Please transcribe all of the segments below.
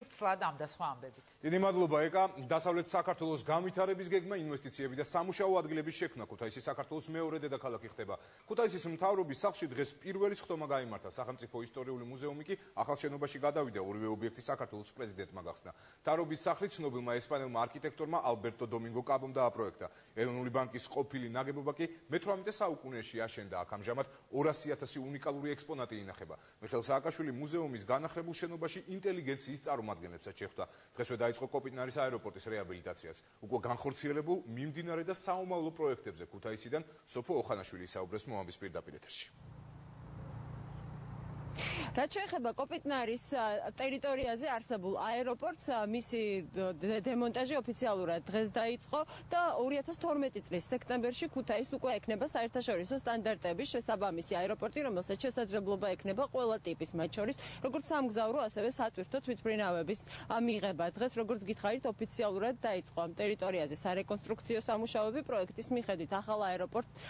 ცლად ამ და სხვა ამბებით. დიდი მადლობა ეკა. დასავლეთ საქართველოს განვითარების გეგმა, ინვესტიციები და სამუშაო ადგილების შექმნა ქუთაისი საქართველოს მეორე დედაქალაქი ხდება. ქუთაისის მთავრობის სახლში დღეს პირველი სხდომა გაიმართა. სახელმწიფო ისტორიული მუზეუმი კი ახალ შენობაში გადავიდა. ორივე ობიექტი საქართველოს პრეზიდენტმა გახსნა. მთავრობის სახლი ცნობილმა ესპანელმა არქიტექტორმა ალბერტო დომინგო კაბომ დააპროექტა. ეროვნული ბანკის ყოფილი ნაგებობა კი მე-18 საუკუნეში აშენდა. აქ ამჟამად 200,000 უნიკალური ექსპონატი ინახება. მიხეილ სააკაშვილი მუზეუმის განახლებულ შენობაში ინტელიგენციის წარმომადგენლებსაც შეხვდა. დღესვე დაიწყო კოპიტნარის აეროპორტის რეაბილიტაციაც. უკვე განხორციელებულ მიმდინარე და საომავლო პროექტებზე ქუთაისიდან სოფო ოხანაშვილი ისაუბრეს მოამბის პირდაპირ ეთერში. რაც შეეხება კოპიტნარის ტერიტორიაზე არსებულ აეროპორტს, მისი დემონტაჟი ოფიციალურად დღეს დაიწყო და 2012 წლის სექტემბერში ქუთაისს უკვე ექნება საერთაშორისო სტანდარტების შესაბამისი აეროპორტი, რომელსაც შესაძლებლობა ექნება ყველა ტიპის, მათ შორის როგორც სამგზავრო, ასევე სატვირთო თვითმფრინავების მიღება. დღეს როგორც გითხარით, ოფიციალურად დაიწყო ამ ტერიტორიაზე სარეკონსტრუქციო სამუშაოები. პროექტის მიხედვით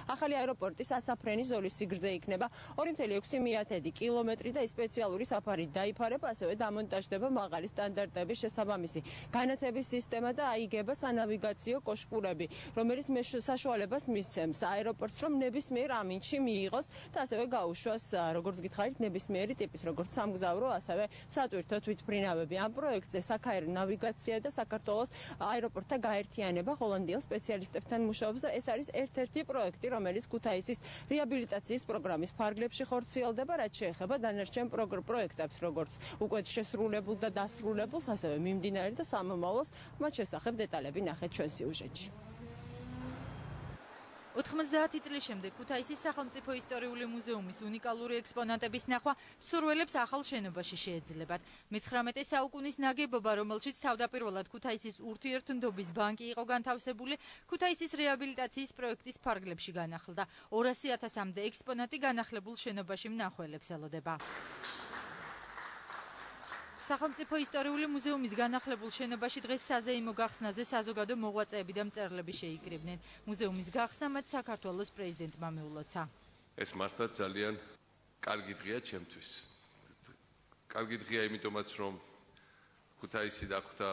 ახალი აეროპორტის ასაფრენი ზოლის სიგრძე იქნება 2.6 კილომეტრი და სპეციალური საფარით დაიფარება, ასევე დამონტაჟდება მაღალი სტანდარტების შესაბამისი განათების სისტემა და აიგება სანავიგაციო კოშკურები, რომელიც საშუალებას მისცემს აეროპორტს, რომ ნებისმიერ ამინდში მიიღოს და ასევე გაუშვას, როგორც გითხარით, ნებისმიერი ტიპის, როგორც სამგზავრო, ასევე სატვირთო თვითმფრინავები. ამ პროექტზე საქაერო ნავიგაცია და საქართველოს აეროპორტთა გაერთიანება ჰოლანდიელ სპეციალისტებთან მუშაობს და ეს არის ერთ-ერთი პროექტი, რომელიც ქუთაისის რეაბილიტაციის პროგრამის ფარგლებში ხორციელდება, რაც შეეხება დანარჩენ პროექტებს, როგორც უკვე შესრულებულ და დასრულებულს, ასევე მიმდინარე და სამომავლოს, მათ შესახებ დეტალები ნახეთ ჩვენ სიუჟეტში. 90 წლის შემდეგ ქუთაისის სახელმწიფო ისტორიული მუზეუმის უნიკალური ექსპონატების ნახვა მსურველებს ახალ შენობაში შეეძლებათ. მე-19 საუკუნის ნაგებობა, რომელშიც თავდაპირველად ქუთაისის ურთიერთმდობის ბანკი იყო განთავსებული, ქუთაისის რეაბილიტაციის პროექტის ფარგლებში განახლდა. 200,000-მდე ექსპონატი განახლებულ შენობაში მნახველებს ელოდება. სახელმწიფო ისტორიული მუზეუმის განახლებულ შენობაში დღეს საზეიმო გახსნაზე საზოგადო მოღვაწეები და მწერლები შეიკრიბნენ. მუზეუმის გახსნა მათ საქართველოს პრეზიდენტმა მიულოცა. ეს მართლაც ძალიან კარგი დღეა ჩემთვის. კარგი დღეა იმიტომაც, რომ ქუთაისი დახვდა,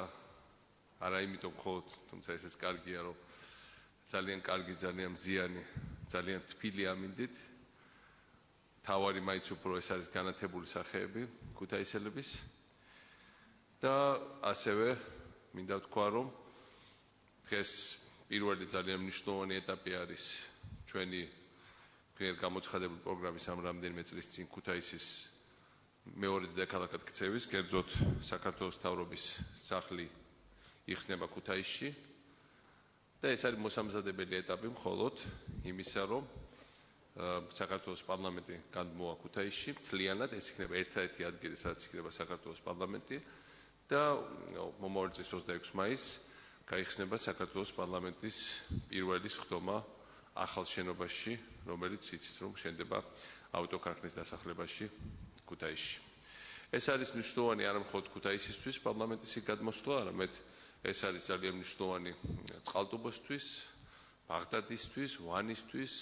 არა იმიტომ მხოლოდ, თუმცა ესეც კარგია, რომ ძალიან კარგი, ძალიან მზიანი, ძალიან თბილი ამინდით. თავარი მაინც უფრო ეს არის განათებული სახეები ქუთაისელების. და ასევე მინდა ვთქვა, რომ დღეს პირველი ძალიან მნიშვნელოვანი ეტაპი არის ჩვენი მიერ გამოცხადებული პროგრამის ამ რამდენიმე წლის წინ ქუთაისის მეორე დედაქალაქად ქცევის, კერძოდ საქართველოს მთავრობის სახლი იხსნება ქუთაისში და ეს არის მოსამზადებელი ეტაპი მხოლოდ იმისა, რომ საქართველოს პარლამენტი გადმოვა ქუთაისში, მთლიანად ეს იქნება ერთადერთი ადგილი, სადაც იქნება საქართველოს პარლამენტი. და მომავალ წლის 26 მაისს გაიხსნება საქართველოს პარლამენტის პირველი სხდომა ახალ შენობაში, რომელიც იცით, რომ შენდება ავტოქარხნის დასახლებაში ქუთაისში. ეს არის მნიშვნელოვანი არა მხოლოდ ქუთაისისთვის პარლამენტის გადმოსვლა, არამედ ეს არის ძალიან მნიშვნელოვანი წყალტუბოსთვის, ბაღდადისთვის, ვანისთვის,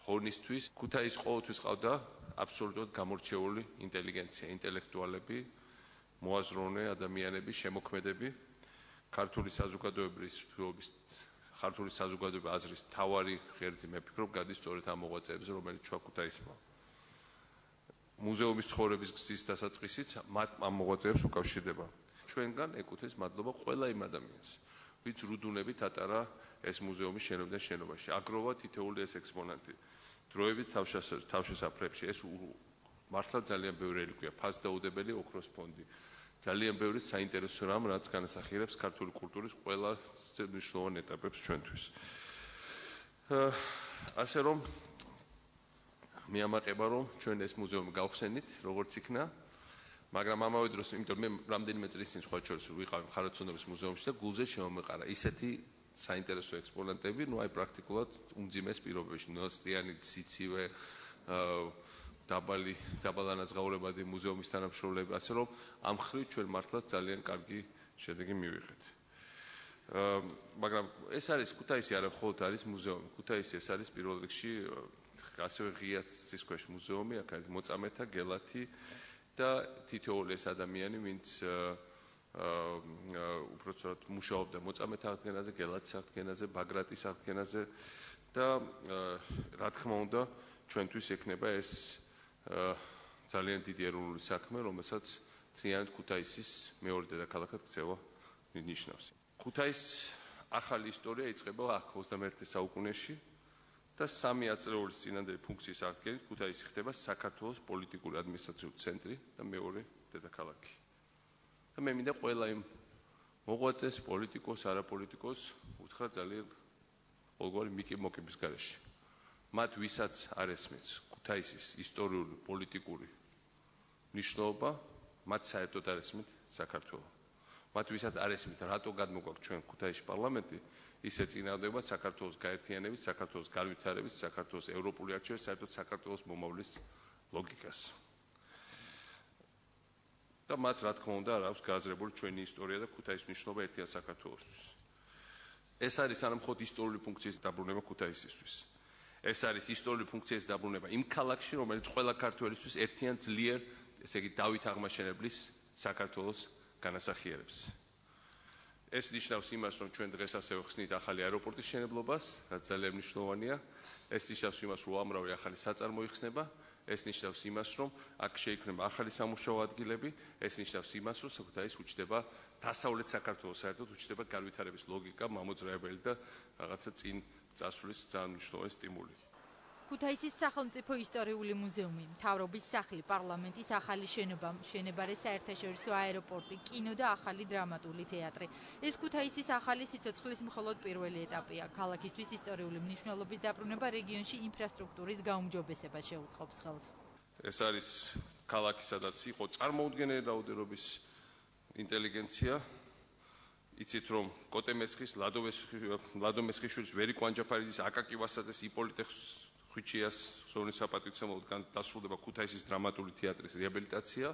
ხონისთვის. ქუთაისს ყოველთვის ყავდა აბსოლუტურად გამორჩეული ინტელიგენცია, ინტელექტუალები, მოაზროვნე ადამიანები, შემოქმედები, ქართული საზოგადოების აზრის თავარი ღერძი მე ვფიქრობ გადის სწორედ ამ მოღვაწეებზე, რომელიც ჩვენ ქუთაისმა. მუზეუმის ცხოვრების გზის დასაწყისიც მათ ამ მოღვაწეებს უკავშირდება. ჩვენგან ეკუთვნის მადლობა ყველა იმ ადამიანს, ვინც რუდუნებით ატარა ეს მუზეუმის შენობიდან შენობაში. აგროვა თითოეული ეს ექსპონატი. დროებით თავშესაფრებში ეს მართლა ძალიან ბევრი რელიკვია, ფასდაუდებელი ოქროს ფონდი. ძალიან ბევრი საინტერესო რამ, რაც განასახიერებს ქართული კულტურის ყველა მნიშვნელოვან ეტაპებს ჩვენთვის. ასე რომ მიამაყება, რომ ჩვენ ეს მუზეუმი გავხსენით, როგორც იქნა, მაგრამ ამავე დროს, იმიტომ მე რამდენიმე წლის წინ სხვა შორის ვიყავი მხარეთმცოდნეობის მუზეუმში და გულზე შემომეყარა ისეთი საინტერესო ექსპონატები, ნუ აი პრაქტიკულად უმძიმეს პირობებში, ნოსტიანი, სიცივე, დაბალანაზღაურებადი მუზეუმის თანამშრომლები, ასე რომ ამ ხრივ ჩვენ მართლაც ძალიან კარგი შედეგი მივიღეთ. მაგრამ ეს არის ქუთაისი არა მხოლოდ არის მუზეუმი, ქუთაისი ეს არის პირველ რიგში ასევე ღია სისქვეშ მუზეუმი, აქ არის მოწამეთა, გელათი და თითოეული ეს ადამიანი, ვინც უпростоრად მუშაობდა მოწამეთა აღდგენაზე, გელათის აღდგენაზე, ბაგრატის აღდგენაზე და რა თქმა უნდა, ჩვენთვის ექნება ეს ძალიან დიდი ეროვნული საქმე, რომელსაც მთლიანად ქუთაისის მეორე დედაქალაქად ქცევა ნიშნავს. ქუთაისის ახალი ისტორია იწყება აქ 21 საუკუნეში და 3 აწლეულის წინანდელი ფუნქციის აღდგენით ქუთაისი ხდება საქართველოს პოლიტიკური ადმინისტრაციული ცენტრი და მეორე დედაქალაქი. და მე მინდა ყველა იმ მოღვაწეს, პოლიტიკოს, არაპოლიტიკოს უთხრა ძალიან ყოველგვარი მოკების გარეშე. მათ ვისაც არ ესმის ქუთაისის ისტორიული, პოლიტიკური მნიშვნელობა, მათ საერთოდ არ ესმით საქართველო. მათ ვისაც არ ესმით რატო გადმოგვაქვს ჩვენ ქუთაისში პარლამენტი, ის ეწინააღმდება საქართველოს გაერთიანების, საქართველოს განვითარების, საქართველოს ევროპული არჩევის, საერთოდ საქართველოს მომავლის ლოგიკას. და მათ რა თქმა უნდა არ აქვს გააზრებული ჩვენი ისტორია და ქუთაისის მნიშვნელობა ერთიან საქართველოსთვის. ეს არის არა მხოლოდ ისტორიული ფუნქციის დაბრუნება ქუთაისისთვის. ეს არის ისტორიული ფუნქციის დაბრუნება იმ ქალაქში, რომელიც ყველა ქართველისთვის ერთიან ძლიერ, ესე იგი დავით აღმაშენებლის საქართველოს განასახიერებს. ეს ნიშნავს იმას, რომ ჩვენ დღეს ასევე ხსნით ახალი აეროპორტის მშენებლობას, რაც ძალიან მნიშვნელოვანია. ეს ნიშნავს იმას, რომ უამრავი ახალი საწარმო იხსნება. ეს ნიშნავს იმას, რომ აქ შეიქმნება ახალი სამუშაო ადგილები. ეს ნიშნავს იმას, რომ ქუთაისს უჩნდება დასავლეთ საქართველოს საერთოდ უჩნდება განვითარების ლოგიკა, მამოძრავებელი და რაღაცა წინ წასვლის ძალიან მნიშვნელოვანი სტიმული. ქუთაისის სახელმწიფო ისტორიული მუზეუმი, მთავრობის სახლი, პარლამენტის ახალი შენობა, მშენებარე საერთაშორისო აეროპორტი, კინო და ახალი დრამატული თეატრი. ეს ქუთაისის ახალი სიცოცხლის მხოლოდ პირველი ეტაპია. ქალაქისთვის ისტორიული მნიშვნელობის დაბრუნება რეგიონში ინფრასტრუქტურის გაუმჯობესებას შეუწყობს ხელს. ეს არის ქალაქი, სადაც იყო წარმოუდგენელი რაოდენობის ინტელიგენცია. იცით რომ კოტე მესხის, ლადო მესხიშვილის, ვერიკო ანჯაფარიძის, აკაკი ვასაძეს, იპოლიტე ხვიჩიას სოვნის საპატივცემლოდან დასრულდება ქუთაისის დრამატული თეატრის რეაბილიტაცია.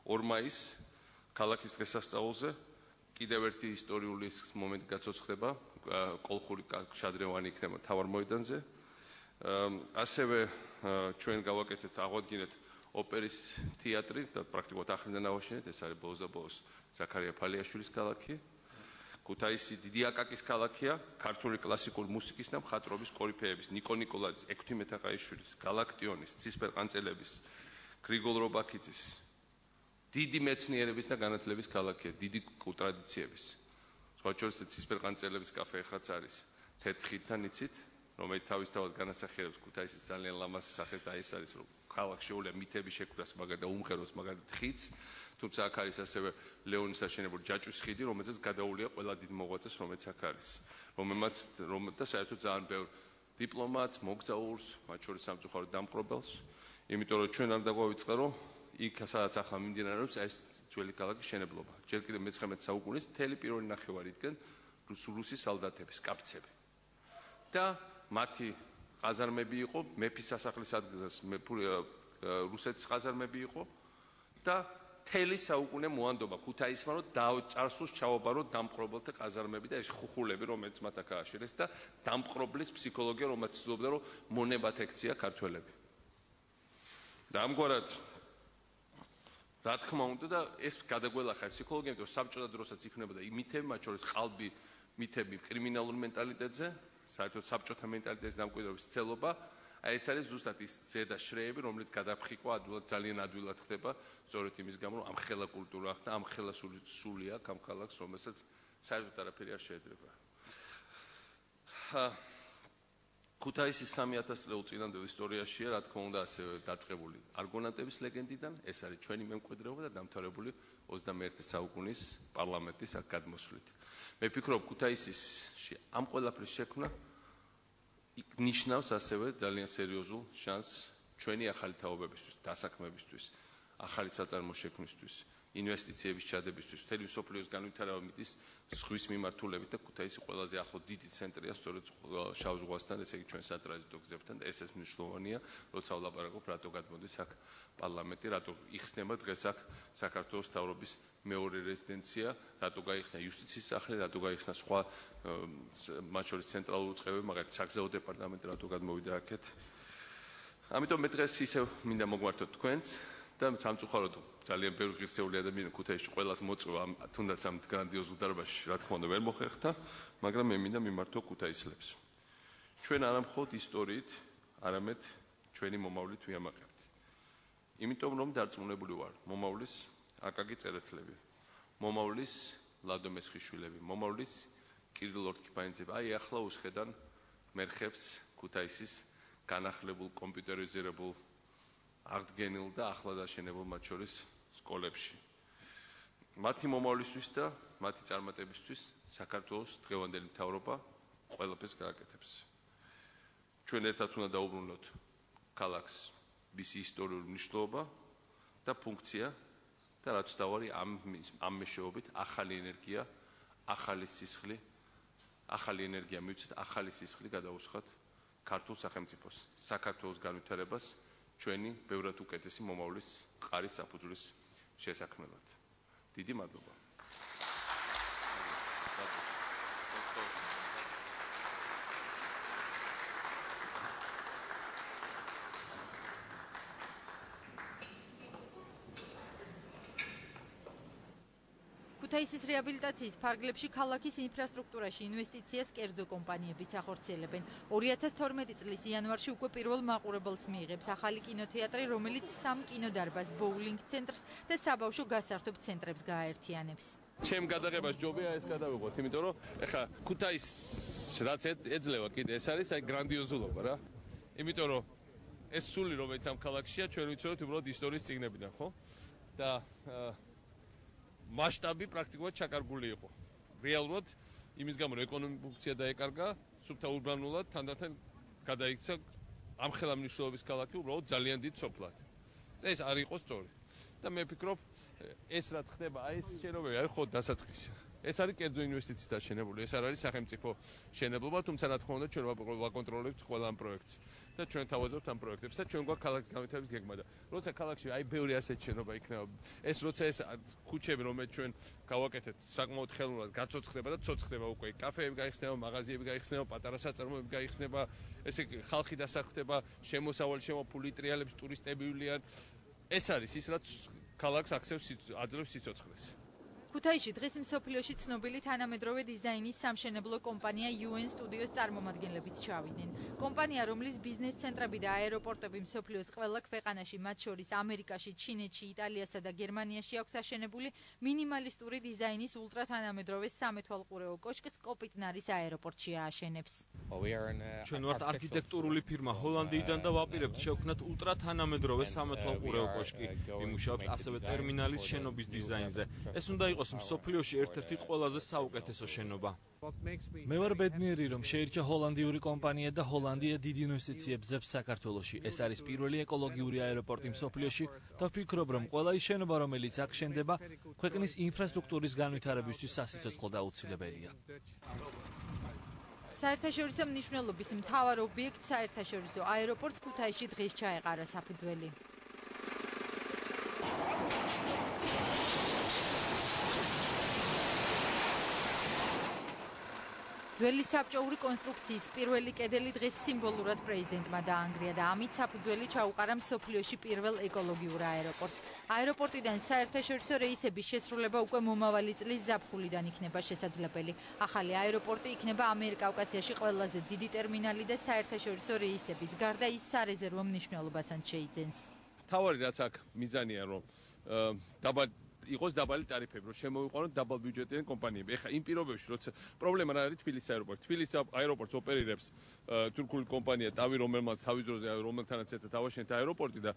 2 მაისს ქალაქის დღესასწაულზე კიდევ ერთი ისტორიული მომენტი გაცოცხლდება, კოლხური შადრევანი იქნება მთავარ მოედანზე. ასევე ჩვენ გავაკეთეთ, აღვადგინეთ ოპერის თეატრი და პრაქტიკულად ახლიდან ავაშენეთ, ეს არის ბოლოს და ბოლოს ზაქარია ფალიაშვილის ქალაქი. ქუთაისი დიდი აკაკის ქალაქია, ქართული კლასიკური მუსიკის და მხატვრობის კორიფეების, ნიკო ნიკოლაძის, ექვთიმე თაყაიშვილის, გალაქტიონის, ცისფერ ყანწელების, გრიგოლ რობაქიძის, დიდი მეცნიერების და განათლების ქალაქია, დიდი ტრადიციების. სხვა შორის ცისფერ ყანწელების კაფე ეხლაც არის თეთრხიდთან იცით, რომელიც თავისთავად განასახიერებს ქუთაისის ძალიან ლამაზ სახეს და ეს არის რომ ქალაქ შეუძლია მითების შექმნას, მაგრამ და უმღეროს, მაგრამ ხიდს. თუმცა აქ არის ასევე ლეონის აშენებული ჯაჭვის ხიდი, რომელზეც გადაულია ყველა დიდ მოღვაწეს, რომელიც აქ არის. და საერთოდ ძალიან ბევრ დიპლომატს, მოგზაურს, მათ შორის სამწუხაროდ დამპყრობელს, იმიტომ რომ ჩვენ არ დაგვავიწყერო იქ სადაც ახლა მიმდინარეობს ეს ძველი ქალაქის შენებლობა. ჯერ კიდევ მე-19 საუკუნის მთელი პირველი ნახევარი იდგენ რუსი სალდატების, კაფცები. და მათი ყაზარმები იყო, მეფის სასახლის ადგილას რუსეთის ყაზარმები იყო და მთელი საუკუნე მოანდობა ქუთაისმა, რომ წარსულს ჩაობაროთ დამპყრობელთა ყაზარმები და ეს ხუხულები, რომელიც მათ აქ ააშენეს და დამპყრობლის ფსიქოლოგია, რომელიც ცდილობდა, რომ მონებათ ექცია ქართველები. და ამგვარად რა თქმა უნდა და ეს გადაგველახა ფსიქოლოგია, იმიტომ რომ საბჭოთა დროსაც იქნებოდა მითები, მათ შორის ყალბი მითები კრიმინალურ მენტალიტეტზე, საერთოდ საბჭოთა მენტალიტეტის დამკვიდრების ცელობა. ეს არის ზუსტად ის ზედა შრეები, რომელიც გადაფხიკვა ძალიან ადვილად ხდება, სწორედ იმის გამო, რომ ამხელა კულტურა აქვს და ამხელა სული აქვს ამ ქალაქს, რომელსაც საერთოდ არაფერი არ შეედრება. ქუთაისის 3000 წლეულ წინანდელ ისტორიაშია, რა თქმა უნდა, ასევე დაწყებული არგონავტების ლეგენდიდან, ეს არის ჩვენი მემკვიდრეობა და დამთავრებული 21 საუკუნის პარლამენტის აქ გადმოსვლით. მე ვფიქრობ, ქუთაისში ამ ყველაფრის შექმნა ნიშნავს ასევე ძალიან სერიოზულ შანსს ჩვენი ახალი თაობებისთვის, დასაქმებისთვის, ახალი საწარმო შექმნისთვის, ინვესტიციების ჩადებისთვის, მთელი მსოფლიოს განვითარების ზღვის მიმართულებით და ქუთაისი ყველაზე ახლო დიდი ცენტრია სწორედ შავ ზღვასთან, ესე იგი ჩვენ სატრანზიტო გზებთან და ეს მნიშვნელოვანია, როცა ვლაპარაკობ, რატო გადმოდის აქ პარლამენტი, რატო იხსნება დღეს აქ საქართველოს მთავრობის მეორე რეზიდენცია, რატო გაიხსნა იუსტიციის სახლი, რატო გაიხსნა სხვა მათ შორის ცენტრალური წყევები, მაგალითად საგზაო დეპარტამენტი რატო გადმოვიდა აქეთ. ამიტომ მე დღეს ისევ მინდა მოგმართოთ თქვენს და სამწუხაროდ ძალიან ბევრი ღირსეული ადამიანი ქუთაისში ყველას მოწვევა თუნდაც ამ გრანდიოზულ დარბაზში რა თქმა უნდა ვერ მოხერხდა, მაგრამ მე მინდა მიმართო ქუთაისლებს. ჩვენ არა მხოლოდ ისტორიით, არამედ ჩვენი მომავლით ვიამაყებთ. იმიტომ რომ დარწმუნებული ვარ, მომავლის აკაკი წერეთლები, მომავლის ლადო მესხიშვილები, მომავლის კირილ ორქიფანიძეები, აი ახლა უსხედან მერხებს ქუთაისის განახლებულ კომპიუტერიზირებულ აღდგენილ და ახლა დაშენებულ მათ შორის სკოლებში. მათი მომავლისთვის და მათი წარმატებისთვის საქართველოს დღევანდელი მთავრობა ყველაფერს გააკეთებს. ჩვენ ერთად უნდა დაუბრუნოთ ქალაქს მისი ისტორიული მნიშვნელობა და ფუნქცია და რაც დავარი ამ მეშვეობით ახალი ენერგია, ახალი სისხლი, ახალი ენერგია მივცეთ, ახალი სისხლი გადაუსხათ ქართულ სახელმწიფოს, საქართველოს განვითარებას, ჩვენი ბევრად უკეთესი მომავლის ყარის საფუძვლის შესაქმნელად. დიდი მადლობა. ქუთაისის რეაბილიტაციის ფარგლებში ქალაქის ინფრასტრუქტურაში ინვესტიციას კერძო კომპანიებიც ახორციელებენ. 2012 წლის იანვარში უკვე პირველ მაყურებელს მიიღებს ახალი კინოთეატრი, რომელიც 3 კინოდარბაზ, ბოულინგ ცენტრს და საბავშვო გასართობ ცენტრებს გააერთიანებს. ჩემ გადაღებას ჯობია ეს გადავიღოთ, იმიტომ რომ ეხა ქუთაისს რაც ეძლევა კიდე ეს არის აი გრანდიოზულობა რა. იმიტომ რომ ეს სული რომელიც ამ ქალაქშია, ჩვენ ვიცოდეთ უბრალოდ ისტორიის წიგნებიდან, ხო? და მასშტაბი პრაქტიკულად ჩაკარგული იყო. რეალურად იმის გამო რომ ეკონომიკური ფუნქცია დაეკარგა, სუფთა ურბანულად თანდათან გადაიქცა ამხელა მნიშვნელობის ქალაქი უბრალოდ ძალიან დიდ სოფლად. და ეს არ იყო სწორი. და მე ვფიქრობ, ეს რაც ხდება, აი ეს შენობები არის ხო დასაწყისი. ეს არის კერძო ინვესტიციის დაშენებული, ეს არ არის სახელმწიფო შენებლობა, თუმცა რა თქმა უნდა ჩვენ ვაკონტროლებთ ყველა ამ პროექტს და ჩვენ თავაზობთ ამ პროექტებს და ჩვენ გვაქვს ქალაქის განვითარების გეგმა და როცა ქალაქში აი ბევრი ასეთი შენობა იქნება, ეს როცა ეს ქუჩები რომელიც ჩვენ გავაკეთეთ საკმაოდ ხელოვნურად გაცოცხლდება და ცოცხლდება უკვე კაფეები გაიხსნება, მაღაზიები გაიხსნება, პატარა საწარმოები გაიხსნება, ესე ხალხი დასახლდება, შემოსავალი შემოფული ტრიალებს ტურისტები ივლიან. ეს არის ის რაც ქალაქს აძლევს სიცოცხლეს. ქუთაისში დღეს მსოფლიოში ცნობილი თანამედროვე დიზაინის სამშენებლო კომპანია UN Studios წარმომადგენლებიც ჩავიდნენ. კომპანია, რომლის ბიზნეს ცენტრები და აეროპორტები მსოფლიოს ყველა ქვეყანაში, მათ შორის ამერიკაში, ჩინეთში, იტალიასა და გერმანიაში აქვს აშენებული, მინიმალისტური დიზაინის ულტრათანამედროვე სამეთვალყურეო კოშკს კოპიტნარის აეროპორტში ააშენებს. ჩვენ ვართ არქიტექტურული ფირმა ჰოლანდიიდან და ვაპირებთ შევქმნათ ულტრათანამედროვე სამეთვალყურეო კოშკი. ვიმუშავებთ ასევე ტერმინალის შენობის დიზაინზე. ეს უნდა იყოს მსოფლიოში ერთ-ერთი ყველაზე საუკეთესო შენობა. მე ვარ ბედნიერი, რომ შეირჩა ჰოლანდიური კომპანია და ჰოლანდია დიდ ინვესტიციებს ზებს საქართველოში. ეს არის პირველი ეკოლოგიური აეროპორტი მსოფლიოში და ვფიქრობ, რომ ყველა ის შენობა, რომელიც აქ შენდება, ქვეყნის ინფრასტრუქტურის განვითარებისთვის სასიცოცხლო და აუცილებელია. საერთაშორისო მნიშვნელობის მთავარ ობიექტ საერთაშორისო აეროპორტს ქუთაისში დღეს ჩაეყარა საფუძველი. ძველი საბჭოური კონსტრუქციის პირველი კედელი დღეს სიმბოლურად პრეზიდენტმა დაანგრია და ამით საფუძველი ჩაუყარა მსოფლიოში პირველ ეკოლოგიურ აეროპორტს. აეროპორტიდან საერთაშორისო რეისების შესრულება უკვე მომავალი წლის ზაფხულიდან იქნება შესაძლებელი. ახალი აეროპორტი იქნება ამიერკავკასიაში ყველაზე დიდი ტერმინალი და საერთაშორისო რეისების გარდა ის სარეზერვო მნიშვნელობასაც შეიძენს. თავარი რაც აქ მიზანია რომ იყოს დაბალი ტარიფები, რომ შემოიყვანოთ დაბალბიუჯეტიანი კომპანიები. ეხლა იმ პირობებში, როცა პრობლემა რა არის თბილისის აეროპორტი. თბილისის აეროპორტს ოპერირებს თურქული კომპანია ტავი, რომელმაც თავის დროზე რომელთანაც ერთად ავაშენეთ აეროპორტი და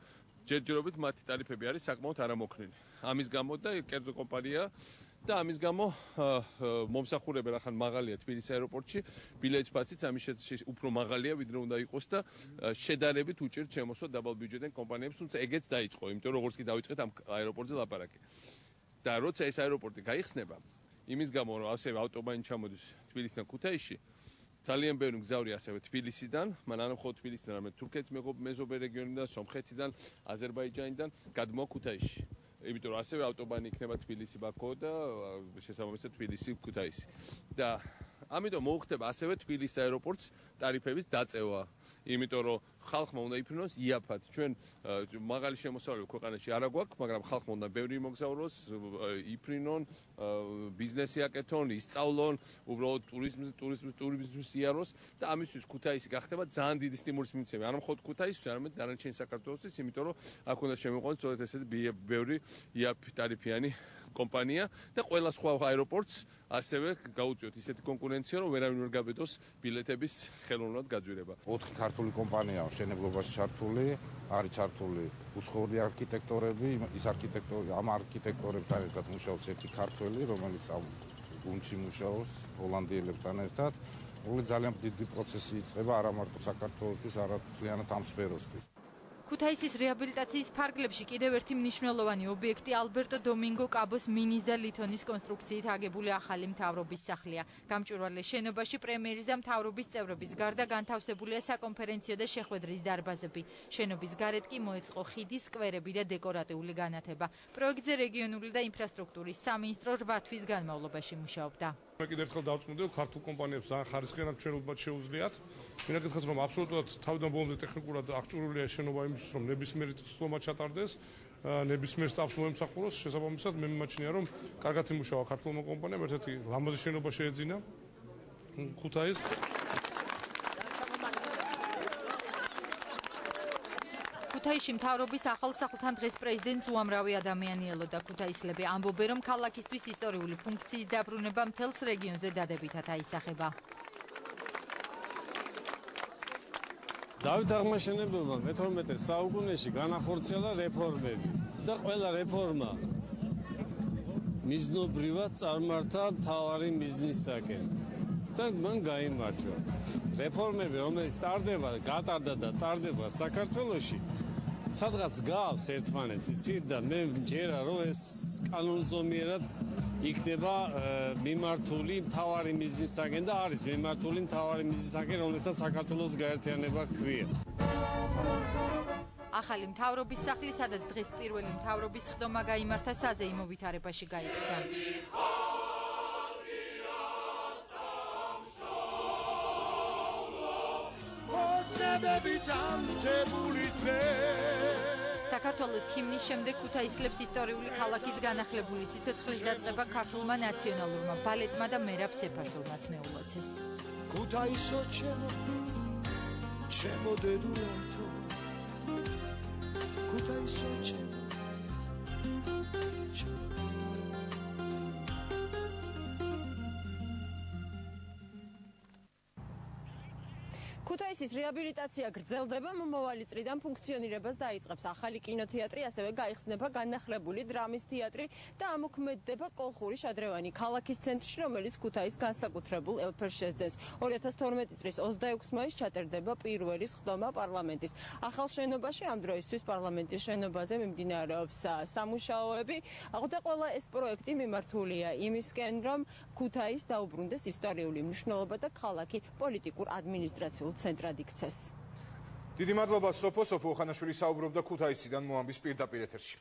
ჯერჯერობით მათი ტარიფები არის საკმაოდ არამოქნილი. ამის გამო და კერძო კომპანია და ამის გამო მომსახურება რახან მაღალია თბილისის აეროპორტში, ბილეთის ფასიც ამის უფრო მაღალია, ვიდრე უნდა იყოს და შედარებით უჭირთ შემოსვა დაბალბიუჯეტიან კომპანიებს, თუმცა ეგეც დაიწყო, იმიტომ როგორც კი დავიწყეთ ამ აეროპორტზე ლაპარაკი. და როცა ეს აეროპორტი გაიხსნება, იმის გამო რომ ასევე ავტობანი ჩამოდის თბილისიდან ქუთაისში, ძალიან ბევრი მგზავრი ასევე თბილისიდან, მაგრამ მხოლოდ თბილისიდან, არამედ თურქეთის მეზობე რეგიონიდან, სომხეთიდან, აზერბაიჯანიდან გადმოვა ქუთაისში. იმიტომ რომ ასევე ავტობანი იქნება თბილისი-ბაქო და შესაბამისად თბილისი-ქუთაისი. და ამიტომ მოუხდება ასევე თბილისის აეროპორტს ტარიფების დაწევა. იმიტომ რომ ხალხმა უნდა იფრინოს იაფად. ჩვენ მაღალი შემოსავლები ქვეყანაში არ აგვაქვს, მაგრამ ხალხმა უნდა ბევრი მოგზაუროს, იფრინონ, ბიზნესი აკეთონ, ისწავლონ, უბრალოდ ტურიზმის იაროს და ამისთვის ქუთაისი გახდება ძალიან დიდი სტიმულის მიმცემი. არა მხოლოდ ქუთაისთვის, არამედ დანარჩენ საქართველოსთვის, იმიტომ რომ აქ უნდა შემოიყვანოს სწორედ ესეთი ბევრი იაფი ტარიფიანი კომპანია და ყველა სხვა აეროპორტს ასევე გაუწიოთ ისეთი კონკურენცია, რომ ვერავინ ვერ გაბედოს ბილეთების ხელოვნურად გაძვირება. 4 ქართული კომპანიაა მშენებლობაში ჩართული, არის ჩართული უცხოური არქიტექტორები, ამ არქიტექტორებთან ერთად მუშაობს ერთი ქართველი, რომელიც ამ გუნდში მუშაობს ჰოლანდიელებთან ერთად. ძალიან დიდი პროცესი იწყება არა მარტო საქართველოსთვის, არამედ მთლიანად ამ სფეროსთვის. ქუთაისის რეაბილიტაციის ფარგლებში კიდევ ერთი მნიშვნელოვანი ობიექტი ალბერტო დომინგო კაბოს მინის და ლითონის კონსტრუქციით აგებული ახალი მთავრობის სახლია. გამჭვირვალე შენობაში პრემიერის და მთავრობის წევრების გარდა განთავსებულია საკონფერენციო და შეხვედრის დარბაზები. შენობის გარეთ კი მოეწყო ხიდი, სკვერები და დეკორატიული განათება. პროექტზე რეგიონული და ინფრასტრუქტურის სამინისტრო 8 თვის განმავლობაში მუშაობდა. კიდევ ერთხელ დავწმუნდით, ხართულ კომპანიებს ძალიან ხარისხიან მშენებლობად შეუძლიათ. მინდა გითხრათ, რომ აბსოლუტურად თავიდან ბოლომდე ტექნიკურად აღჭურვილია შენობა იმისთვის, რომ ნებისმიერი ცდომა ჩატარდეს, ნებისმიერ სტაფს მოემსახუროს. შესაბამისად, მე მიმაჩნია, რომ კარგად იმუშავა ქართულმა კომპანიამ, ერთ-ერთი ლამაზი შენობა შეეძინა ქუთაისს. ქუთაისში მთავრობის ახალ სახლთან დღეს პრეზიდენტს უამრავი ადამიანი ელოდა. ქუთაისლები ამბობენ, რომ ქალაქისთვის ისტორიული ფუნქციის დაბრუნება მთელს რეგიონზე დადებითად აისახება. დავით აღმაშენებელმა მე-18 საუკუნეში განახორციელა რეფორმები და ყველა რეფორმა მიზნობრივად წარმართა მთავარი მიზნისაკენ და მან გაიმარჯვა. რეფორმები, რომელიც გატარდა და ტარდება საქართველოში, სადღაც გავს ერთმანეთს, იცით და მე მჯერა, რომ ეს კანონზომიერად იქნება მიმართული მთავარი მიზნისაკენ და არის მიმართული მთავარი მიზნისაკენ, რომელსაც საქართველოს გაერთიანება ჰქვია. ახალი მთავრობის სახლი, სადაც დღეს პირველი მთავრობის ხდომა გაიმართა, საზეიმო ვითარებაში გაიხსნა. საქართველოს ჰიმნის შემდეგ ქუთაისლებს ისტორიული ქალაქის განახლებული სიცოცხლის დაწყება ქართულმა ნაციონალურმა ბალეტმა და მერაბ სეფაშვილმაც მეულოცეს. ქუთაისო ჩემო დედულათო, ქუთაისო ჩემო. ქუთაისის რეაბილიტაცია გრძელდება, მომავალი წლიდან ფუნქციონირებას დაიწყებს ახალი კინოთეატრი, ასევე გაიხსნება განახლებული დრამის თეატრი და ამოქმედდება კოლხური შადრევანი ქალაქის ცენტრში, რომელიც ქუთაისს განსაკუთრებულ ელფერს შესძენს. 2012 წლის 26 მაისს ჩატარდება პირველი სხდომა პარლამენტის ახალ შენობაში. ამ დროისთვის პარლამენტის შენობაზე მიმდინარეობს სამუშაოები და ყველა ეს პროექტი მიმართულია იმისკენ, რომ ქუთაისს დაუბრუნდეს ისტორიული მნიშვნელობა და ქალაქი პოლიტიკურ ადმინისტრაციულ ცენტრად იქცეს. დიდი მადლობა სოფო ხანაშვილი საუბრობდა ქუთაისიდან მოამბის პირდაპირ ეთერში.